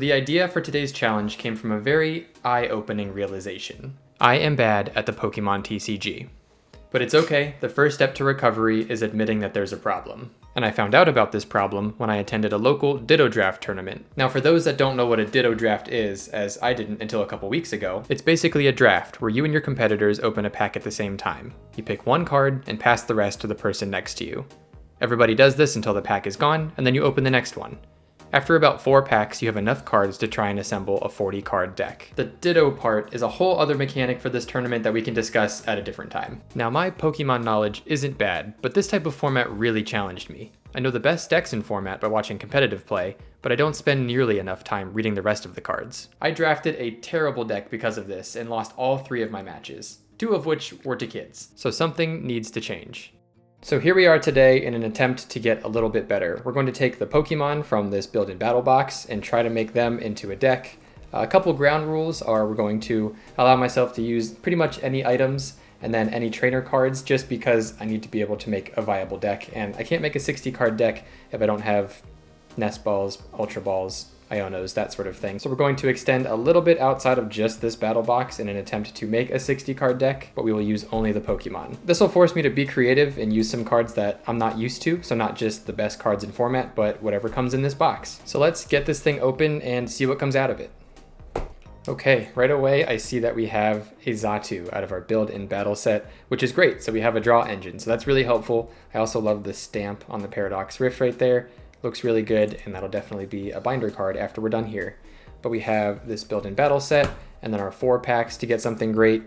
The idea for today's challenge came from a very eye-opening realization. I am bad at the Pokemon TCG. But it's okay, the first step to recovery is admitting that there's a problem. And I found out about this problem when I attended a local Ditto Draft tournament. Now for those that don't know what a Ditto Draft is, as I didn't until a couple weeks ago, it's basically a draft where you and your competitors open a pack at the same time. You pick one card and pass the rest to the person next to you. Everybody does this until the pack is gone, and then you open the next one. After about 4 packs, you have enough cards to try and assemble a 40 card deck. The Ditto part is a whole other mechanic for this tournament that we can discuss at a different time. Now my Pokemon knowledge isn't bad, but this type of format really challenged me. I know the best decks in format by watching competitive play, but I don't spend nearly enough time reading the rest of the cards. I drafted a terrible deck because of this and lost all 3 of my matches, 2 of which were to kids. So something needs to change. So here we are today in an attempt to get a little bit better. We're going to take the Pokemon from this build-in battle box and try to make them into a deck. A couple ground rules are we're going to allow myself to use pretty much any items and then any trainer cards just because I need to be able to make a viable deck. And I can't make a 60 card deck if I don't have Nest Balls, Ultra Balls, Ionos, that sort of thing. So we're going to extend a little bit outside of just this battle box in an attempt to make a 60 card deck, but we will use only the Pokemon. This will force me to be creative and use some cards that I'm not used to, so not just the best cards in format, but whatever comes in this box. So let's get this thing open and see what comes out of it. Okay, right away I see that we have a Xatu out of our build-in battle set, which is great. So we have a draw engine, so that's really helpful. I also love the stamp on the Paradox Rift right there. Looks really good, and that'll definitely be a binder card after we're done here. But we have this built-in battle set, and then our 4 packs to get something great.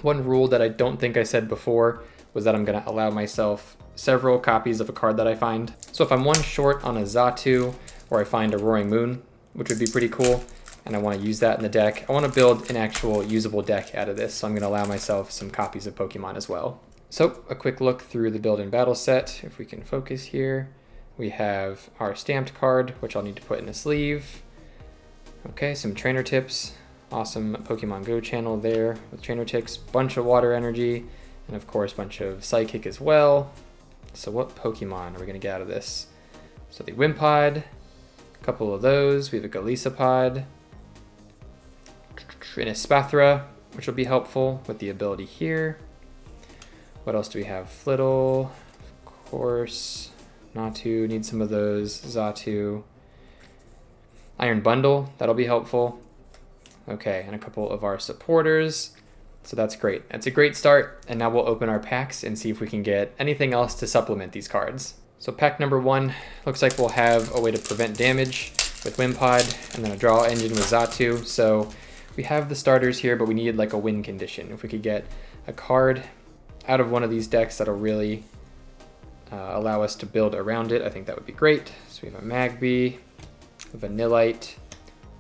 One rule that I don't think I said before was that I'm gonna allow myself several copies of a card that I find. So if I'm one short on a Xatu, or I find a Roaring Moon, which would be pretty cool, and I wanna use that in the deck, I wanna build an actual usable deck out of this, so I'm gonna allow myself some copies of Pokemon as well. So a quick look through the built-in battle set, if we can focus here. We have our stamped card, which I'll need to put in a sleeve. Okay, some trainer tips. Awesome Pokemon Go channel there with trainer tips. Bunch of water energy, and of course, bunch of psychic as well. So what Pokemon are we gonna get out of this? So the Wimpod, a couple of those. We have a Golisopod, an Espathra, which will be helpful with the ability here. What else do we have? Flittle, of course. Natu, need some of those. Xatu. Iron Bundle, that'll be helpful. Okay, and a couple of our supporters. So that's great. That's a great start. And now we'll open our packs and see if we can get anything else to supplement these cards. So pack number 1, looks like we'll have a way to prevent damage with Wimpod, and then a draw engine with Xatu. So we have the starters here, but we need like a win condition. If we could get a card out of one of these decks that'll really allow us to build around it, I think that would be great. So we have a Magby, a Vanillite,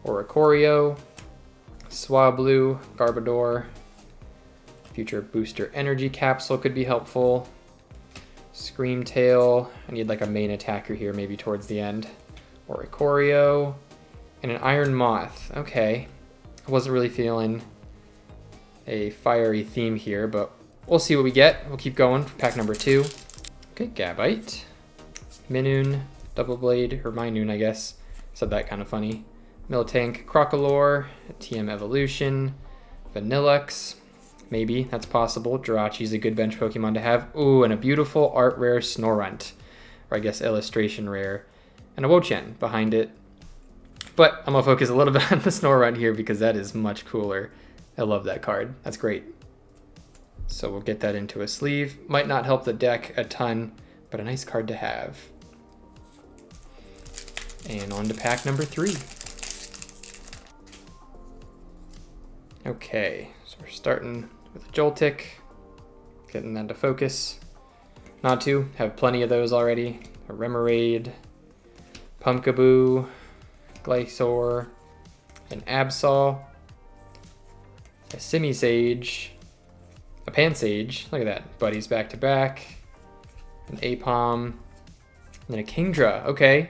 Oricorio, Swablu, Garbodor, future booster energy capsule could be helpful. Screamtail, I need like a main attacker here maybe towards the end. Oricorio, and an Iron Moth. Okay, I wasn't really feeling a fiery theme here, but we'll see what we get. We'll keep going for pack number 2. Okay, Gabite, Minoon, Double Blade, or Minoon, I guess. Said that kind of funny. Miltank, Crocolore, TM Evolution, Vanillux, maybe, that's possible. Jirachi's a good bench Pokemon to have. Ooh, and a beautiful art rare Snorunt, or I guess illustration rare, and a Wo-Chien behind it. But I'm gonna focus a little bit on the Snorunt here because that is much cooler. I love that card, that's great. So we'll get that into a sleeve. Might not help the deck a ton, but a nice card to have. And on to pack number 3. Okay, so we're starting with a Joltik, getting that to focus. Natu, have plenty of those already. A Remoraid, Pumpkaboo, Glysaur, an Absol, a Simisage, a Pansage, look at that, buddies back to back, an Apom, and then a Kingdra. Okay,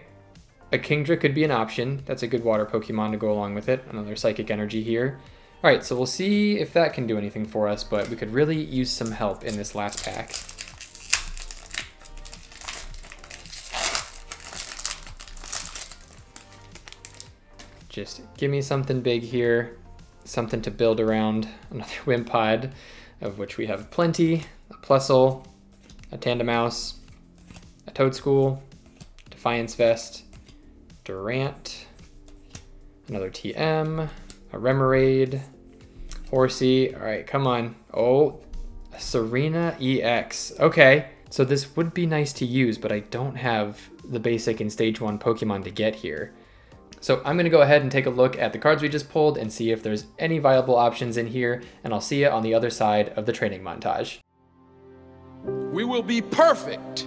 a Kingdra could be an option. That's a good water Pokemon to go along with it. Another Psychic Energy here. All right, so we'll see if that can do anything for us, but we could really use some help in this last pack. Just give me something big here, something to build around. Another Wimpod, of which we have plenty. A Plusle, a Tandemaus, a Toadschool, Defiance Vest, Durant, another TM, a Remoraid, Horsey. All right, come on. Oh, a Serena EX. Okay, so this would be nice to use, but I don't have the basic and stage 1 Pokemon to get here. So I'm gonna go ahead and take a look at the cards we just pulled and see if there's any viable options in here, and I'll see you on the other side of the training montage. We will be perfect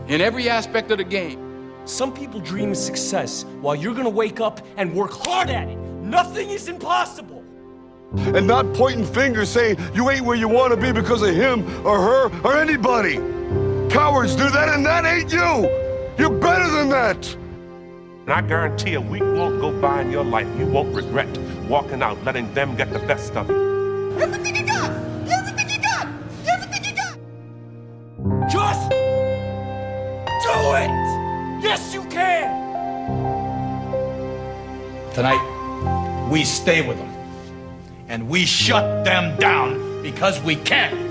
in every aspect of the game. Some people dream of success while you're gonna wake up and work hard at it. Nothing is impossible. And not pointing fingers saying you ain't where you want to be because of him or her or anybody. Cowards do that, and that ain't you. You're better than that. And I guarantee a week won't go by in your life you won't regret walking out, letting them get the best of you. Everything you got! Everything you got! Everything you got! Just do it! Yes, you can! Tonight, we stay with them. And we shut them down because we can.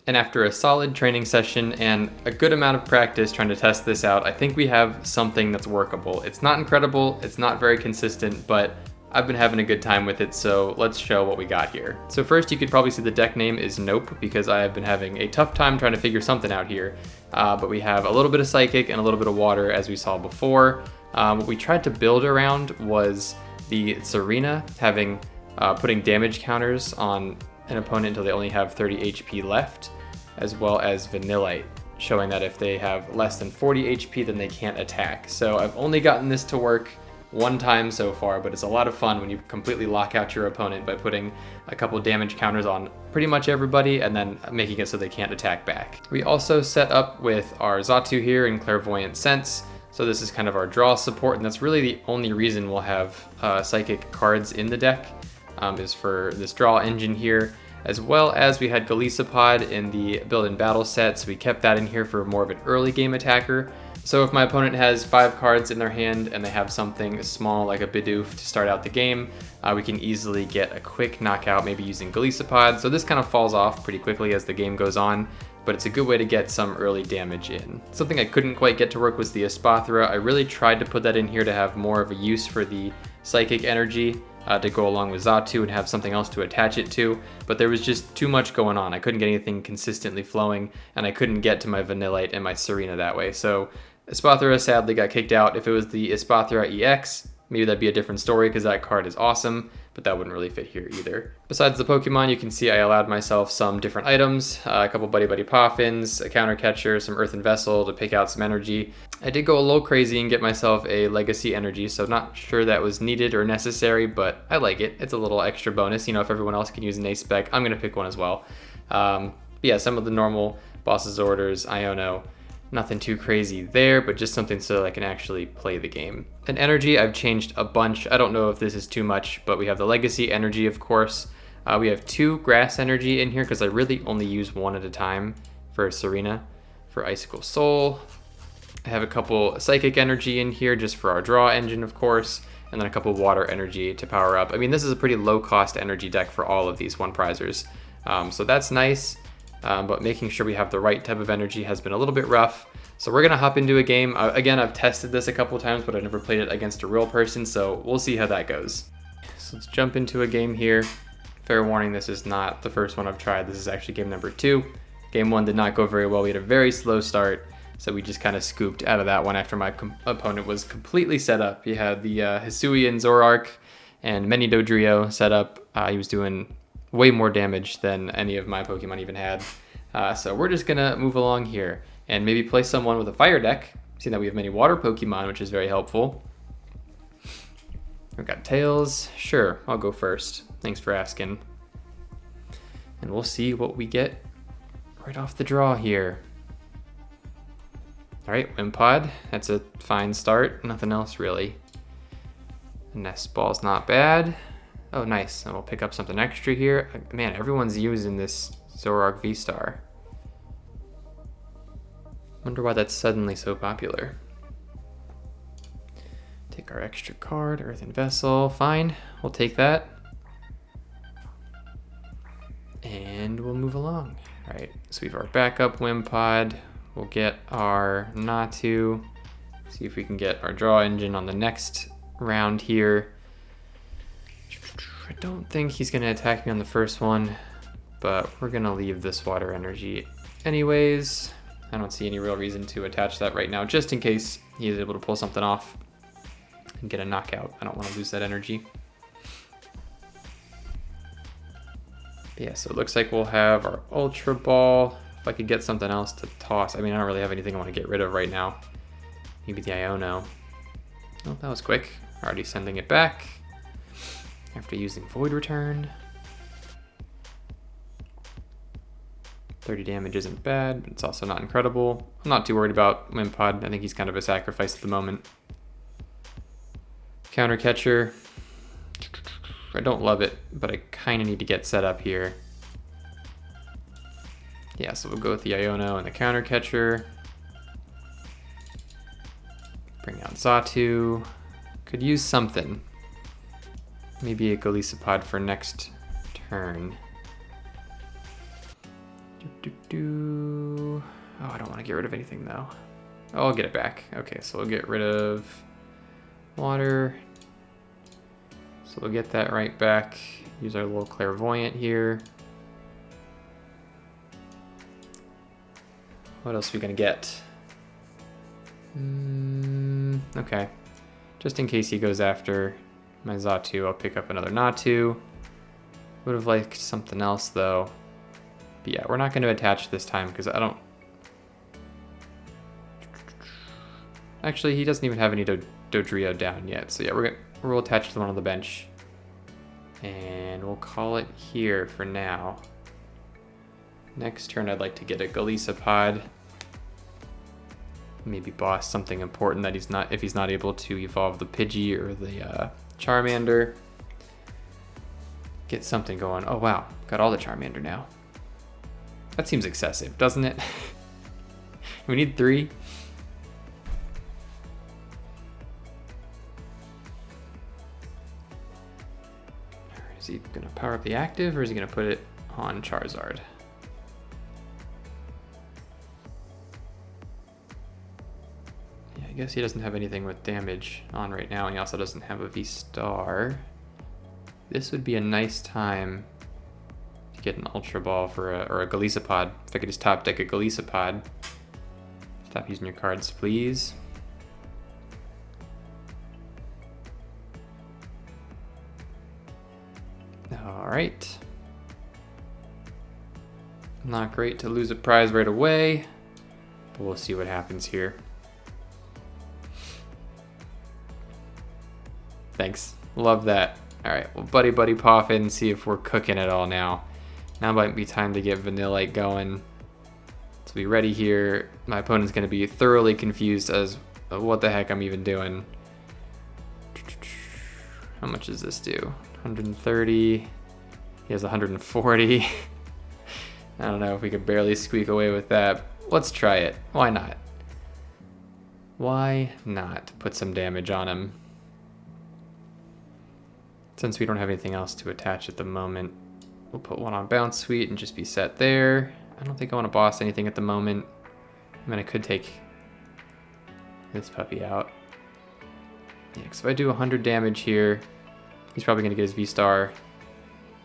And after a solid training session and a good amount of practice trying to test this out, I think we have something that's workable. It's not incredible, it's not very consistent, but I've been having a good time with it, so let's show what we got here. So first, you could probably see the deck name is Nope, because I have been having a tough time trying to figure something out here. But we have a little bit of Psychic and a little bit of Water, as we saw before. What we tried to build around was the Serena having putting damage counters on an opponent until they only have 30 HP left, as well as Vanillite, showing that if they have less than 40 HP, then they can't attack. So I've only gotten this to work one time so far, but it's a lot of fun when you completely lock out your opponent by putting a couple damage counters on pretty much everybody and then making it so they can't attack back. We also set up with our Xatu here in Clairvoyant Sense. So this is kind of our draw support, and that's really the only reason we'll have Psychic cards in the deck, is for this draw engine here, as well as we had Golisopod in the Build and Battle set, so we kept that in here for more of an early game attacker. So if my opponent has 5 cards in their hand and they have something small like a Bidoof to start out the game, we can easily get a quick knockout, maybe using Golisopod. So this kind of falls off pretty quickly as the game goes on, but it's a good way to get some early damage in. Something I couldn't quite get to work was the Espathra. I really tried to put that in here to have more of a use for the Psychic energy to go along with Xatu and have something else to attach it to, but there was just too much going on. I couldn't get anything consistently flowing, and I couldn't get to my Vanillite and my Serena that way. So Espathra sadly got kicked out. If it was the Espathra EX, maybe that'd be a different story because that card is awesome, but that wouldn't really fit here either. Besides the Pokemon, you can see I allowed myself some different items, a couple Buddy Buddy Poffins, a Counter Catcher, some Earthen Vessel to pick out some energy. I did go a little crazy and get myself a Legacy Energy, so not sure that was needed or necessary, but I like it. It's a little extra bonus. You know, if everyone else can use an Ace Spec, I'm gonna pick one as well. But yeah, some of the normal Boss's Orders, Iono, nothing too crazy there, but just something so I can actually play the game. And energy, I've changed a bunch. I don't know if this is too much, but we have the Legacy Energy, of course. We have 2 Grass Energy in here because I really only use 1 at a time for Serena. For Icicle Soul, I have a couple Psychic Energy in here just for our draw engine, of course, and then a couple Water Energy to power up. I mean, this is a pretty low-cost energy deck for all of these one-prizers, so that's nice. But making sure we have the right type of energy has been a little bit rough. So we're gonna hop into a game. Again, I've tested this a couple times, but I've never played it against a real person, so we'll see how that goes. So let's jump into a game here. Fair warning, this is not the first one I've tried. This is actually game number 2. Game 1 did not go very well. We had a very slow start, so we just kind of scooped out of that one after my opponent was completely set up. He had the Hisuian Zoroark and Many Dodrio set up. He was doing way more damage than any of my Pokemon even had. So we're just gonna move along here and maybe play someone with a fire deck, seeing that we have many water Pokemon, which is very helpful. We've got Tails. Sure, I'll go first. Thanks for asking. And we'll see what we get right off the draw here. All right, Wimpod. That's a fine start. Nothing else really. Nest Ball's not bad. Oh, nice. And we'll pick up something extra here. Man, everyone's using this Zoroark V-Star. Wonder why that's suddenly so popular. Take our extra card, Earthen Vessel. Fine, we'll take that. And we'll move along. All right, so we have our backup Wimpod. We'll get our Natu. See if we can get our draw engine on the next round here. I don't think he's gonna attack me on the first one, but we're gonna leave this water energy anyways. I don't see any real reason to attach that right now, just in case he is able to pull something off and get a knockout. I don't want to lose that energy. But yeah, so it looks like we'll have our Ultra Ball. If I could get something else to toss. I mean, I don't really have anything I want to get rid of right now. Maybe the Iono. Oh, that was quick. Already sending it back after using Void Return. 30 damage isn't bad, but it's also not incredible. I'm not too worried about Wimpod. I think he's kind of a sacrifice at the moment. Counter Catcher. I don't love it, but I kind of need to get set up here. Yeah, so we'll go with the Iono and the Counter Catcher. Bring out Xatu. Could use something. Maybe a Golisopod for next turn. Oh, I don't want to get rid of anything though. Oh, I'll get it back. Okay, so we'll get rid of water. So we'll get that right back. Use our little clairvoyant here. What else are we gonna get? Okay. Just in case he goes after my Xatu, I'll pick up another Natu. Would have liked something else though. But yeah, we're not going to attach this time because I don't... Actually, he doesn't even have any Dodrio down yet. So yeah, we'll attach the one on the bench. And we'll call it here for now. Next turn, I'd like to get a Golisopod. Maybe boss something important that he's not, if he's not able to evolve the Pidgey or the Charmander. Get something going. Oh wow, got all the Charmander now. That seems excessive, doesn't it? We need 3. Is he gonna power up the active or is he gonna put it on Charizard? Yeah, I guess he doesn't have anything with damage on right now, and he also doesn't have a V-Star. This would be a nice time to get an Ultra Ball for or a Golisopod. If I could just top deck a Golisopod. Stop using your cards, please. All right. Not great to lose a prize right away, but we'll see what happens here. Thanks, love that. All right, well, buddy pop in and see if we're cooking it all now. Now might be time to get Vanillite going. So be ready here. My opponent's gonna be thoroughly confused as what the heck I'm even doing. How much does this do? 130. He has 140. I don't know if we could barely squeak away with that. Let's try it. Why not? Why not put some damage on him? Since we don't have anything else to attach at the moment, we'll put one on Bounce Suite and just be set there. I don't think I want to boss anything at the moment. I mean, I could take this puppy out. Yeah, because if I do 100 damage here, he's probably going to get his V-Star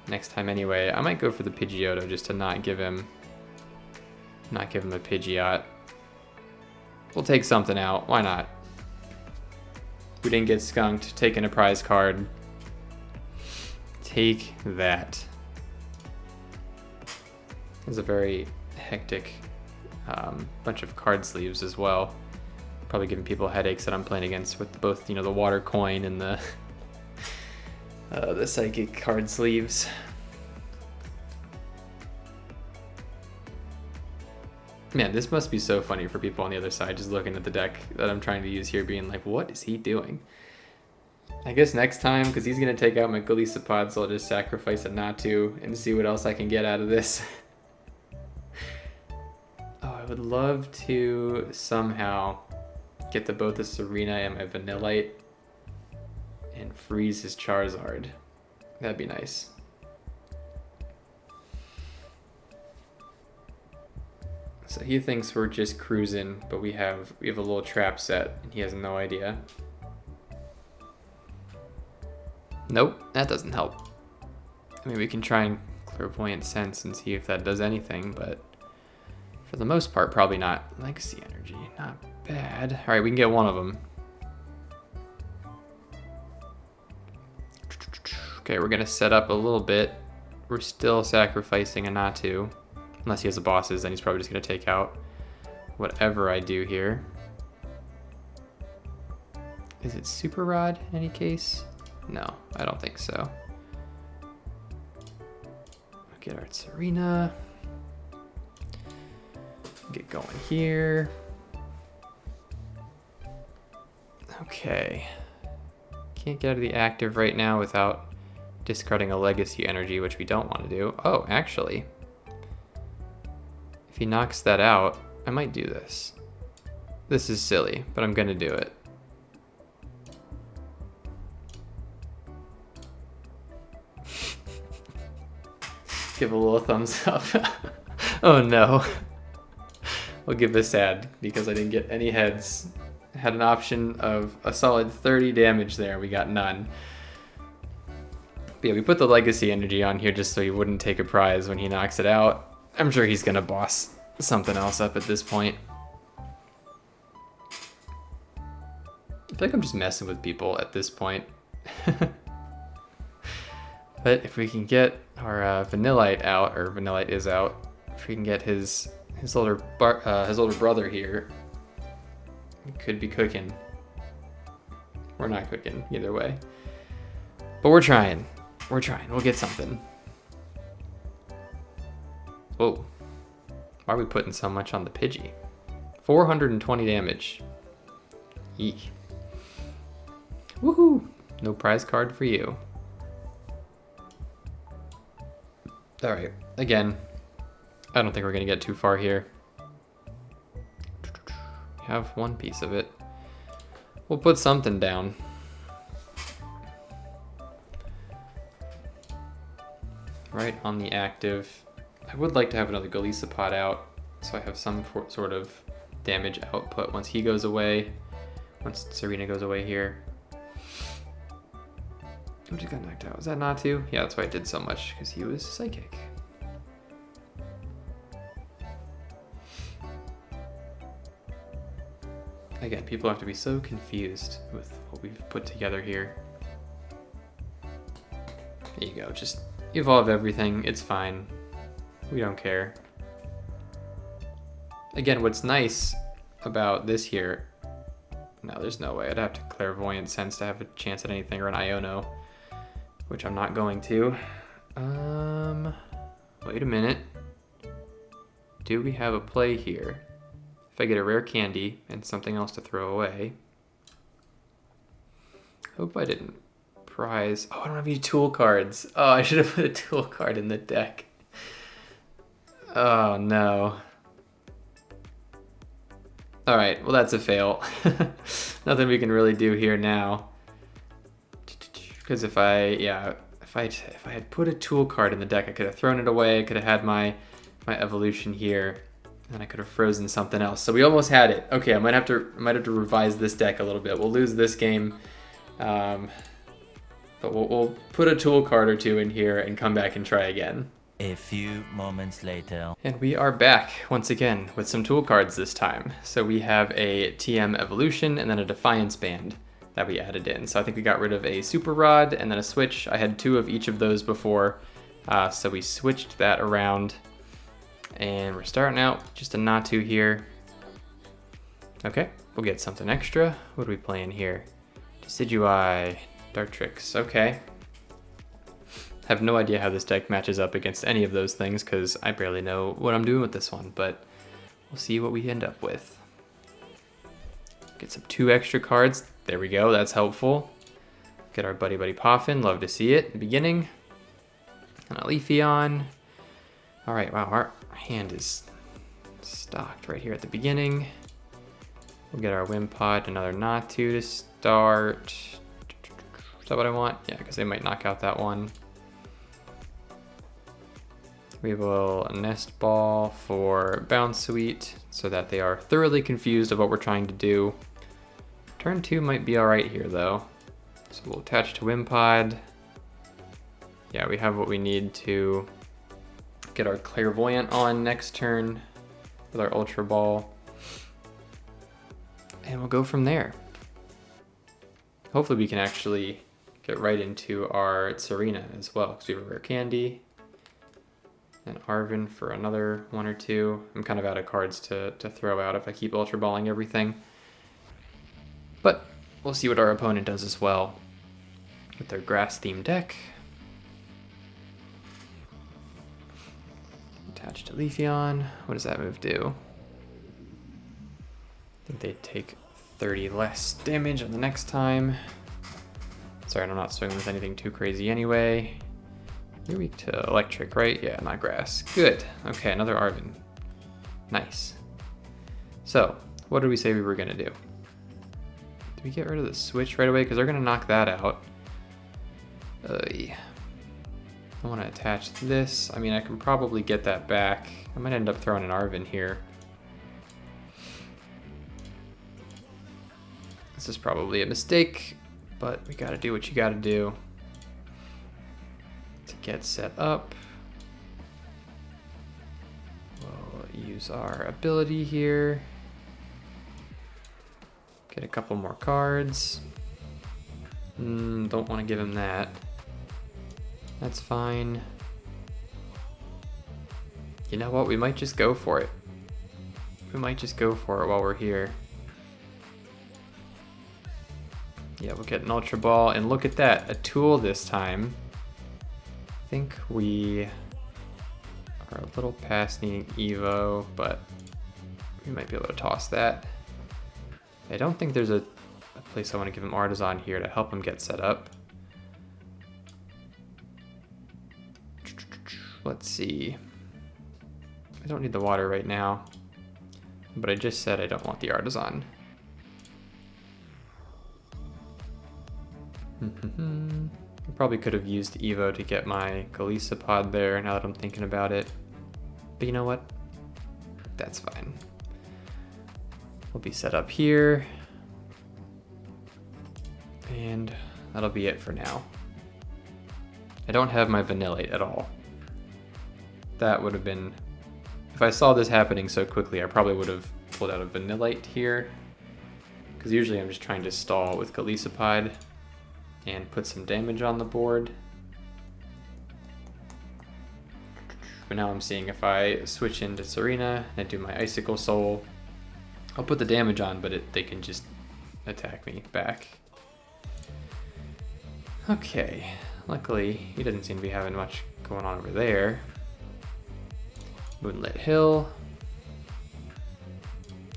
next time anyway. I might go for the Pidgeotto just to not give him a Pidgeot. We'll take something out. Why not? We didn't get skunked. Taking a prize card. Take that. It's a very hectic bunch of card sleeves as well. Probably giving people headaches that I'm playing against with both, you know, the water coin and the psychic card sleeves. Man, this must be so funny for people on the other side just looking at the deck that I'm trying to use here being like, what is he doing? I guess next time, because he's going to take out my Golisopod, so I'll just sacrifice a Natu and see what else I can get out of this. Oh, I would love to somehow get both the Serena and my Vanillite and freeze his Charizard. That'd be nice. So he thinks we're just cruising, but we have a little trap set, and he has no idea. Nope, that doesn't help. I mean, we can try and clairvoyant sense and see if that does anything, but for the most part, probably not. Legacy energy, not bad. All right, we can get one of them. Okay, we're gonna set up a little bit. We're still sacrificing a Natu. Unless he has the bosses, then he's probably just gonna take out whatever I do here. Is it Super Rod in any case? No, I don't think so. Get our Serena. Get going here. Okay. Can't get out of the active right now without discarding a legacy energy, which we don't want to do. Oh, actually, if he knocks that out, I might do this. This is silly, but I'm gonna do it. Give a little thumbs up. Oh no. We'll give this sad because I didn't get any heads. Had an option of a solid 30 damage there. We got none. But yeah, we put the legacy energy on here just so he wouldn't take a prize when he knocks it out. I'm sure he's gonna boss something else up at this point. I feel like I'm just messing with people at this point. But if we can get our Vanillite out, or Vanillite is out, if we can get his older brother here, we could be cooking. We're not cooking either way, but we're trying. We're trying. We'll get something. Whoa! Why are we putting so much on the Pidgey? 420 damage. Eek. Woohoo! No prize card for you. Alright, again, I don't think we're going to get too far here. Have one piece of it. We'll put something down. Right on the active. I would like to have another Golisopod out, so I have some sort of damage output once he goes away. Once Serena goes away here. Who just got knocked out? Was that Natu? Yeah, that's why I did so much, because he was psychic. Again, people have to be so confused with what we've put together here. There you go, just evolve everything, it's fine. We don't care. Again, what's nice about this here, no, there's no way. I'd have to clairvoyant sense to have a chance at anything, or an Iono, which I'm not going to. Wait a minute. Do we have a play here? If I get a rare candy and something else to throw away. Hope I didn't prize. Oh, I don't have any tool cards. Oh, I should have put a tool card in the deck. Oh no. Alright, well that's a fail. Nothing we can really do here now. Because if I had put a tool card in the deck, I could have thrown it away, I could have had my evolution here, and I could have frozen something else. So we almost had it. Okay, I might have to revise this deck a little bit. We'll lose this game, but we'll put a tool card or two in here and come back and try again. A few moments later. And we are back once again with some tool cards this time. So we have a TM Evolution and then a Defiance Band that we added in. So I think we got rid of a Super Rod and then a Switch. I had two of each of those before, so we switched that around. And we're starting out with just a Natu here. Okay, we'll get something extra. What are we playing here? Decidueye, Dartrix, okay. Have no idea how this deck matches up against any of those things because I barely know what I'm doing with this one, but we'll see what we end up with. Get some 2 extra cards. There we go, that's helpful. Get our Buddy Poffin, love to see it in the beginning. And a Leafeon. All right, wow, our hand is stocked right here at the beginning. We'll get our Wimpod, another Natu to start. Is that what I want? Yeah, because they might knock out that one. We will nest ball for Bounce Suite so that they are thoroughly confused of what we're trying to do. Turn 2 might be alright here though. So we'll attach to Wimpod. Yeah, we have what we need to get our Clairvoyant on next turn with our Ultra Ball. And we'll go from there. Hopefully we can actually get right into our Serena as well, because we have a Rare Candy. And Arven for another 1 or 2. I'm kind of out of cards to throw out if I keep Ultra Balling everything. But we'll see what our opponent does as well with their grass-themed deck. Attached to Leafeon. What does that move do? I think they take 30 less damage on the next time. Sorry, I'm not swinging with anything too crazy anyway. You're weak to electric, right? Yeah, not grass. Good. Okay, another Arven. Nice. So, what did we say we were gonna do? Did we get rid of the switch right away? Because they're gonna knock that out. I want to attach this. I mean, I can probably get that back. I might end up throwing an Arven here. This is probably a mistake, but we gotta do what you gotta do to get set up. We'll use our ability here. Get a couple more cards. Don't want to give him that. That's fine. You know what? We might just go for it. We might just go for it while we're here. Yeah, we'll get an Ultra Ball, and look at that, a tool this time. I think we are a little past needing Evo, but we might be able to toss that. I don't think there's a place I want to give him Artisan here to help him get set up. Let's see. I don't need the water right now, but I just said I don't want the Artisan. I probably could have used Evo to get my Golisopod there now that I'm thinking about it. But you know what? That's fine. We'll be set up here. And that'll be it for now. I don't have my Vanillate at all. That would have been... If I saw this happening so quickly, I probably would have pulled out a Vanillate here. Because usually I'm just trying to stall with Golisopod and put some damage on the board. But now I'm seeing if I switch into Serena and do my Icicle Soul, I'll put the damage on, but they can just attack me back. Okay, luckily he doesn't seem to be having much going on over there. Moonlit Hill.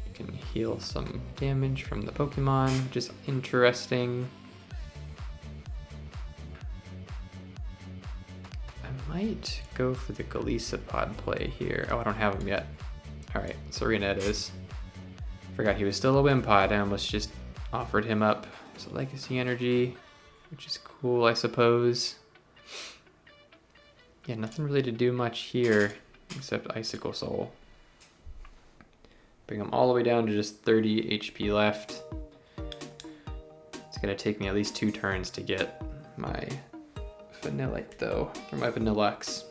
You can heal some damage from the Pokemon, which is interesting. I might go for the Golisopod play here. Oh, I don't have him yet. Alright, Serena it is. Forgot he was still a Wimpod. I almost just offered him up as a Legacy Energy, which is cool, I suppose. Yeah, nothing really to do much here except Icicle Soul. Bring him all the way down to just 30 HP left. It's gonna take me at least 2 turns to get my Vanillite though, or my Vanillux.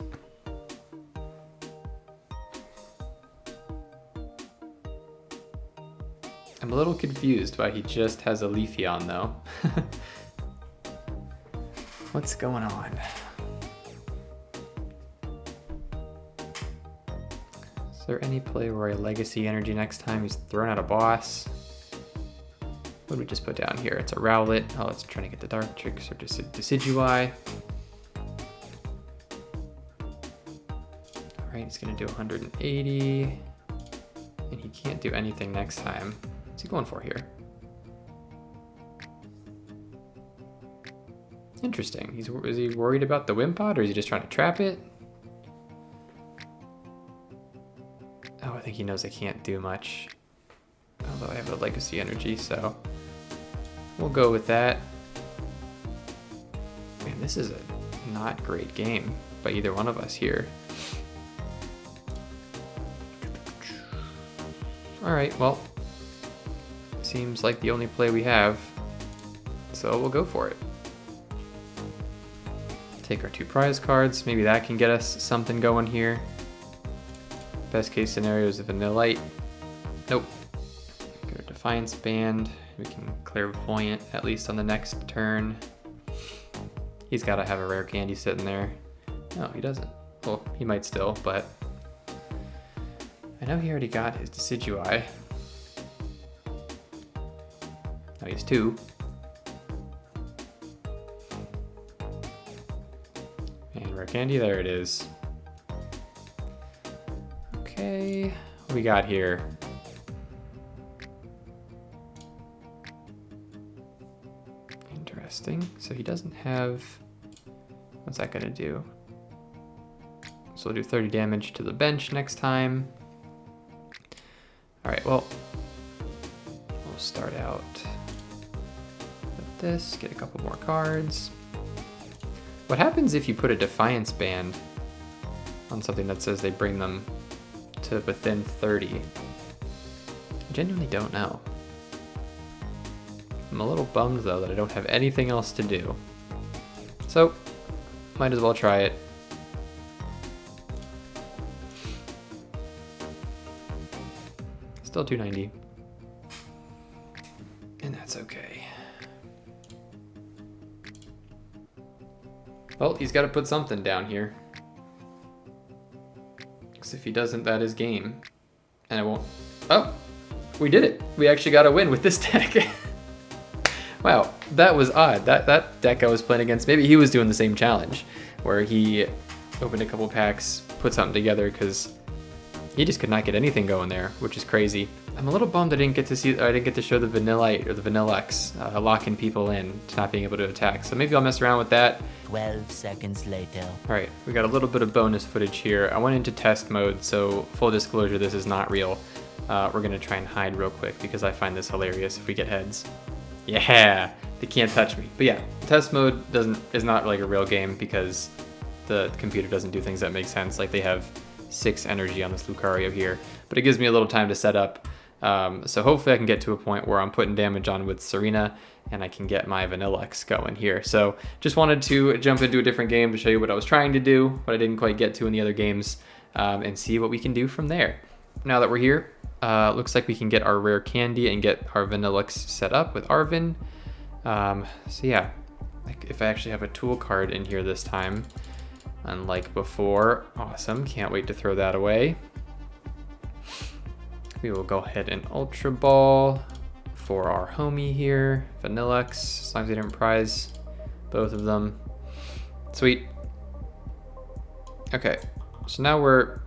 I'm a little confused why he just has a Leafeon though. What's going on? Is there any play where I Legacy Energy next time he's throwing out a boss? What did we just put down here? It's a Rowlet. Oh, it's trying to get the Dartrix or Decidueye. Alright, he's gonna do 180. And he can't do anything next time. What's he going for here? Interesting. Is he worried about the Wimpod, or is he just trying to trap it? Oh, I think he knows I can't do much. Although I have a Legacy Energy, so we'll go with that. This is a not great game by either one of us here. Alright, well, seems like the only play we have, so we'll go for it. Take our 2 prize cards, maybe that can get us something going here. Best case scenario is a Vanillite. Nope. Go to Defiance Band. We can Clairvoyant at least on the next turn. He's got to have a rare candy sitting there. No, he doesn't. Well, he might still, but I know he already got his Decidueye. Now he's 2. And rare candy, there it is. Okay, what we got here? Interesting. So he doesn't have... What's that gonna do? So we'll do 30 damage to the bench next time. Alright, well, we'll start out with this, get a couple more cards. What happens if you put a Defiance Band on something that says they bring them to within 30? I genuinely don't know. I'm a little bummed though that I don't have anything else to do. So, might as well try it. Still 290. And that's okay. Well, he's got to put something down here. Because if he doesn't, that is game. And I won't... Oh! We did it! We actually got a win with this deck. Wow, that was odd. That deck I was playing against, maybe he was doing the same challenge. Where he opened a couple packs, put something together, because he just could not get anything going there, which is crazy. I'm a little bummed I didn't get to show the Vanillite or the Vanillex locking people in to not being able to attack. So maybe I'll mess around with that. 12 seconds later. All right, we got a little bit of bonus footage here. I went into test mode, so full disclosure, this is not real. We're gonna try and hide real quick because I find this hilarious if we get heads. Yeah, they can't touch me. But yeah, test mode is not like a real game because the computer doesn't do things that make sense. Like they have 6 energy on this Lucario here, but it gives me a little time to set up. So hopefully I can get to a point where I'm putting damage on with Serena and I can get my Vanillex going here. So just wanted to jump into a different game to show you what I was trying to do, what I didn't quite get to in the other games, and see what we can do from there. Now that we're here, looks like we can get our rare candy and get our Vanillex set up with Arvin. So yeah, like if I actually have a tool card in here this time, unlike before, awesome, can't wait to throw that away. We will go ahead and Ultra Ball for our homie here, Vanillex, as long as we didn't prize both of them. Sweet. Okay, so now we're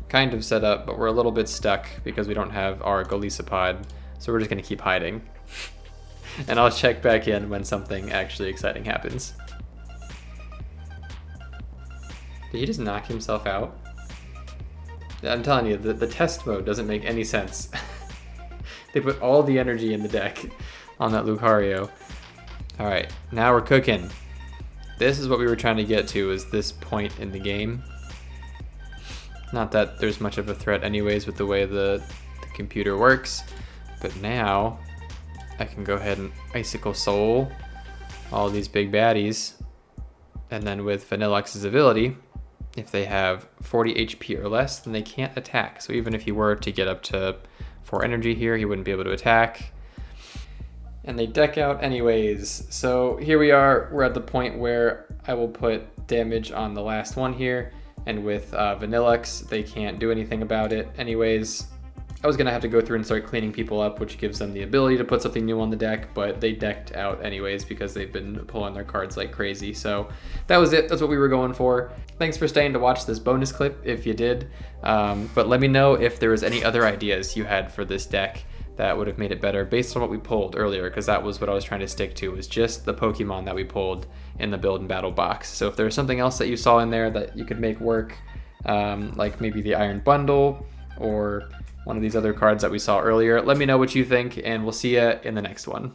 kind of set up, but we're a little bit stuck because we don't have our Golisopod, so we're just gonna keep hiding. And I'll check back in when something actually exciting happens. Did he just knock himself out? I'm telling you, the test mode doesn't make any sense. They put all the energy in the deck on that Lucario. All right, now we're cooking. This is what we were trying to get to, is this point in the game. Not that there's much of a threat anyways with the way the computer works, but now I can go ahead and Icicle Soul all these big baddies, and then with Vanillex's ability, if they have 40 HP or less, then they can't attack. So even if he were to get up to 4 energy here, he wouldn't be able to attack. And they deck out anyways. So here we are, we're at the point where I will put damage on the last one here, and with Vanillex, they can't do anything about it anyways. I was gonna have to go through and start cleaning people up, which gives them the ability to put something new on the deck, but they decked out anyways because they've been pulling their cards like crazy. So that was it, that's what we were going for. Thanks for staying to watch this bonus clip if you did, but let me know if there was any other ideas you had for this deck that would have made it better based on what we pulled earlier, because that was what I was trying to stick to, was just the Pokemon that we pulled in the build and battle box. So if there's something else that you saw in there that you could make work, like maybe the Iron Bundle or one of these other cards that we saw earlier, let me know what you think, and we'll see you in the next one.